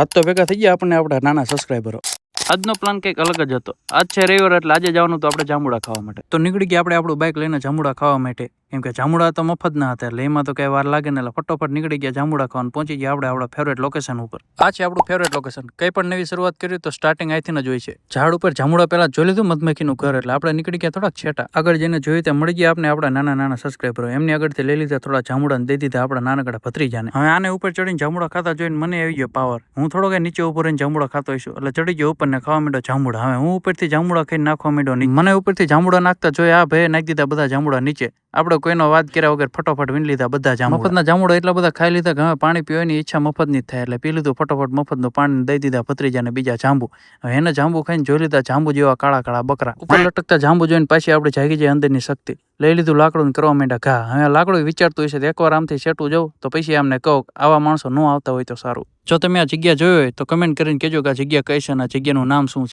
આજ તો ભેગા થઈ ગયા આપણને આપણા નાના સબસ્ક્રાઈબરો. આજનો પ્લાન કંઈક અલગ જ હતો. આજ છે રવિવાર એટલે આજે જવાનું તો આપણે જાંબુડા ખાવા માટે. તો નીકળી ગયા આપણે આપણું બાઇક લઈને જાંબુડા ખાવા માટે. કેમ કે જાંબુડા તો મફત ના હતા એટલે એમાં તો કઈ વાર લાગે ને એટલે ફટોફટ નીકળી ગયા જાંબુડા ખાવાનું. પહોંચી ગયા આપણે આપણા ફેવરેટ લોકેશન ઉપર. આ છે આપણું ફેવરેટ લોકેશન. કઈ પણ નવી શરૂઆત કરી તો સ્ટાર્ટિંગ અહીંથી જ હોય છે. ઝાડ ઉપર જાંબુડા પહેલા જોઈ લીધું મધમાખીનું ઘર એટલે આપણે નીકળી ગયા થોડાક છેટા. આગળ જઈને જોયું ત્યાં મળી ગયા આપણે આપણા નાના નાના સબસ્ક્રાઈબરો. એમની આગળથી લઈ લીધા થોડા જાંબુડા દઈ દીધા આપણા નાનકડા ભત્રીજાને. હવે આને ઉપર ચડીને જાંબુડા ખાતા જોઈને મને આવી ગયો પાવર. હું થોડો કઈ નીચે ઉભો રહીને જાંબુડા ખાતો હશું એટલે ચડી ગયો ઉપર ને ખાવા માંડ્યો જાંબુડા. હવે હું ઉપરથી જાંબુડા ખાઈને નાખવા માંડ્યો. મને ઉપરથી જાંબુડા નાખતા જોઈ આ ભાઈ નાખી દીધા બધા જાંબુડા નીચે. આપણે કોઈનો વાત કર્યા વગર ફટોફટ વીણી લીધા બધા જાંબુડા. મફતના જાંબુડા એટલા બધા ખાઈ લીધા કે હવે પાણી પીવાની ઈચ્છા મફતની જ થાય એટલે પી લીધું ફટોફટ મફતનું પાણી દઈ દીધા ભત્રીજાને બીજા જાંબુ. હવે એને જાંબુ ખાઈને જોઈ લીધા જાંબુ જેવા કાળા કાળા બકરા. ઉપર લટકતા જાંબુ જોઈને પાછી આપણે જાગી જાય અંદરની શક્તિ. લઈ લીધું લાકડું કરવા માંડ્યા ઘા. હવે લાકડું વિચારતું હશે એકવાર આમથી સેટું જવું તો પછી આમને કહું આવા માણસો ન આવતા હોય તો સારું. જો તમે આ જગ્યા જોઈ હોય તો કમેન્ટ કરીને કહેજો કે આ જગ્યા કઈ છે અને આ જગ્યાનું નામ શું છે.